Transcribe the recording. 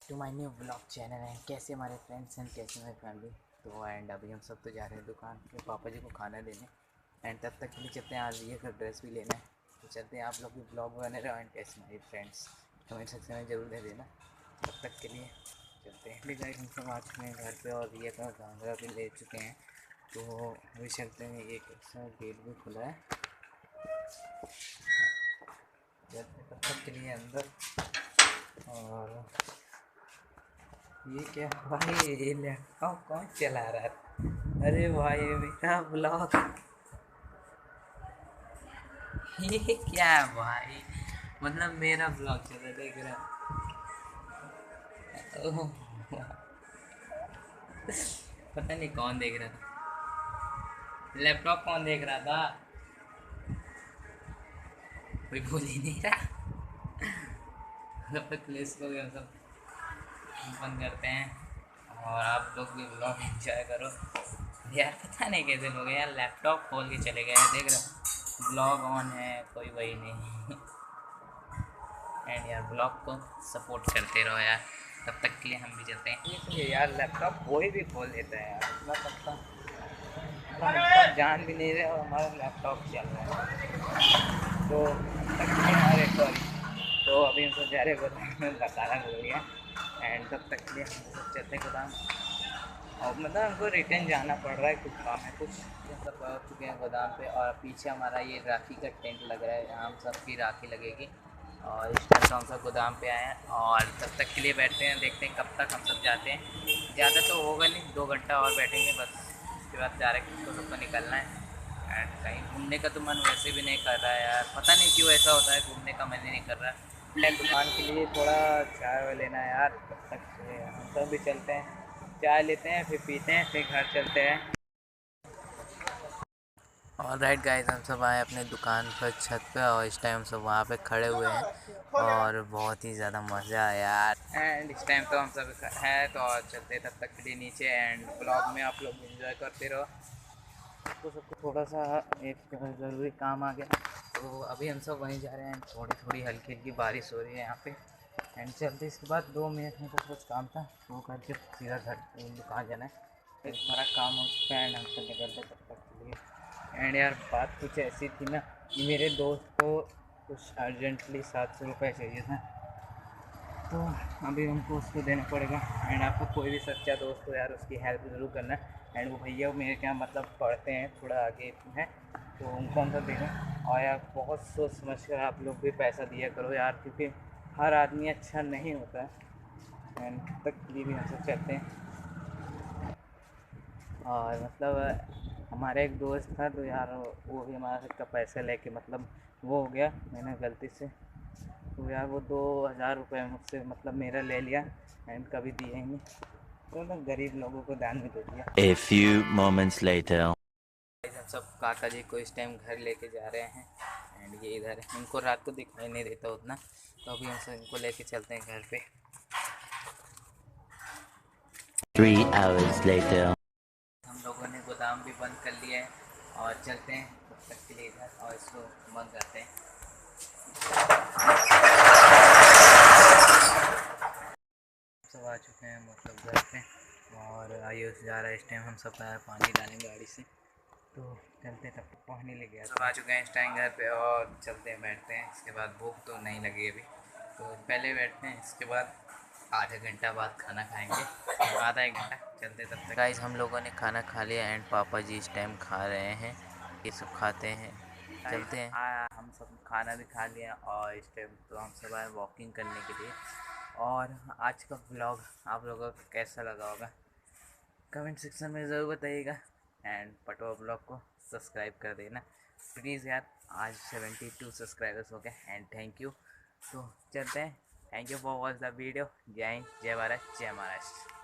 To my new blog channel है। कैसे हमारे फ्रेंड्स हैं, कैसे हमारी फैमिली। तो एंड अभी हम सब तो जा रहे हैं दुकान पे पापा जी को खाना देने। एंड तब तक के लिए चलते हैं, आज ये का ड्रेस भी लेना है। तो चलते हैं, आप लोग भी ब्लॉग बने रहो एंड कैसे हमारी फ्रेंड्स कमेंट सेक्शन में ज़रूर दे देना। तब तक के लिए चलते हैं। गाइस हम सब आ चुके हैं घर पे और ये का घाघरा भी ले चुके हैं। तो अभी चलते हैं, एक ऐसा गेट भी खुला है। चलते तब तक के लिए अंदर। और ये क्या भाई, ये लैपटॉप कौन चला रहा है? अरे भाई मेरा ब्लॉग, ये क्या है भाई? मतलब मेरा ब्लॉग चल रहा, देख रहा। ओह, पता नहीं कौन देख रहा था, लैपटॉप कौन देख रहा था, कोई बोल ही नहीं रहा। तब तक प्लेस को हम सब बंद करते हैं और आप लोग भी ब्लॉग एंजॉय करो। यार पता नहीं कैसे लोग यार लैपटॉप खोल के चले गए, देख रहे ब्लॉग ऑन है, कोई वही नहीं। एंड यार ब्लॉग को सपोर्ट करते रहो यार। तब तक के लिए हम भी चलते हैं। इसलिए यार लैपटॉप कोई भी खोल देता है यार, इतना तक हम जान भी नहीं रहे और हमारा लैपटॉप चल रहा है। तो तक के लिए हमारे सॉरी, तो अभी हम तो जा रहे गोदाम बताना भूल गया। एंड तब तक के लिए हम सब चलते हैं गोदाम। और मतलब हमको रिटर्न जाना पड़ रहा है, कुछ काम है, कुछ सब पहुँच चुके हैं गोदाम पे। और पीछे हमारा ये राखी का टेंट लग रहा है, यहाँ हम सबकी राखी लगेगी। और इस टाइम तो हम सब गोदाम पे आए हैं और तब तक के लिए बैठते हैं, देखते हैं कब तक हम सब जाते हैं। ज़्यादा तो होगा नहीं, 2 घंटा और बैठेंगे बस। उसके बाद डायरेक्ट तो सबको निकलना है। एंड कहीं घूमने का तो मन वैसे भी नहीं कर रहा है यार, पता नहीं क्यों ऐसा होता है, घूमने का मन ही नहीं कर रहा है। दुकान के लिए थोड़ा चाय वाय लेना है यार। तब तक हम सब भी चलते हैं, चाय लेते हैं, फिर पीते हैं, फिर घर चलते हैं। और राइट गाइस, हम सब आए अपने दुकान पर छत पे और इस टाइम हम सब वहाँ पे खड़े हुए हैं और बहुत ही ज़्यादा मज़ा आया यार। एंड इस टाइम तो हम सब हैं तो और चलते तब तक के लिए नीचे। एंड ब्लॉग में आप लोग एंजॉय करते रहो। तो सबको थोड़ा सा एक ज़रूरी काम आ गया, तो अभी हम सब वहीं जा रहे हैं। थोड़ी थोड़ी हल्की हल्की बारिश हो रही है यहाँ पे। एंड चलते इसके बाद 2 मिनट में कुछ काम था, वो करके सीधा घर दुकान जाना है। फिर हमारा काम हो चुका है एंड हम सब निकलते तब तक के लिए। एंड यार बात कुछ ऐसी थी ना कि मेरे दोस्त को कुछ अर्जेंटली 700 रुपये चाहिए था, तो अभी हमको उसको देना पड़ेगा। एंड आपको कोई भी सच्चा दोस्त हो यार, उसकी हेल्प ज़रूर करना। एंड वो भैया मेरे क्या मतलब पढ़ते हैं, थोड़ा आगे हैं, तो उनको हम सब देखें। और यार बहुत सोच समझ कर आप लोग भी पैसा दिया करो यार, क्योंकि हर आदमी अच्छा नहीं होता है। एंड तक के लिए भी हम सब चलते हैं। और मतलब हमारा एक दोस्त था, तो यार वो भी हमारा का पैसा लेके मतलब वो हो गया, मैंने गलती से। तो यार वो 2000 रुपये मुझसे मतलब मेरा ले लिया एंड कभी दिया ही नहीं। तो ना गरीब लोगों को दान में दे दिया। A few moments later. हम सब काका जी को इस टाइम घर लेके जा रहे हैं। एंड ये इधर है, इनको रात को दिखाई नहीं देता उतना, तो अभी हम सब इनको लेके चलते हैं घर पे। 3 hours later. हम लोगों ने गोदाम भी बंद कर लिया है और चलते हैं तब तक के लिए इधर, और इसको बंद करते हैं। सब आ चुके हैं मतलब घर पे, और आयुष जा रहा है इस टाइम। हम सब पानी डालेंगे गाड़ी से, तो चलते हैं, तब तक पानी ले गया। सब आ चुके हैं इस टाइम घर पे और चलते हैं, बैठते हैं। इसके बाद भूख तो नहीं लगी अभी, तो पहले बैठते हैं, इसके बाद आधा घंटा बाद खाना खाएंगे, आधा 1 घंटा चलते तब तक। गाइस हम लोगों ने खाना खा लिया एंड पापा जी इस टाइम खा रहे हैं, ये सब खाते हैं, चलते हैं। हाँ हम सब खाना भी खा लिया और इस टाइम तो हम सब आए वॉकिंग करने के लिए। और आज का ब्लॉग आप लोगों को कैसा लगा होगा कमेंट सेक्शन में ज़रूर बताइएगा। एंड पटवा ब्लॉग को सब्सक्राइब कर देना प्लीज़ यार, आज 72 सब्सक्राइबर्स हो गए एंड थैंक यू। तो चलते हैं, thank you for watch the video. जय हिंद, जय भारत, जय महाराष्ट्र।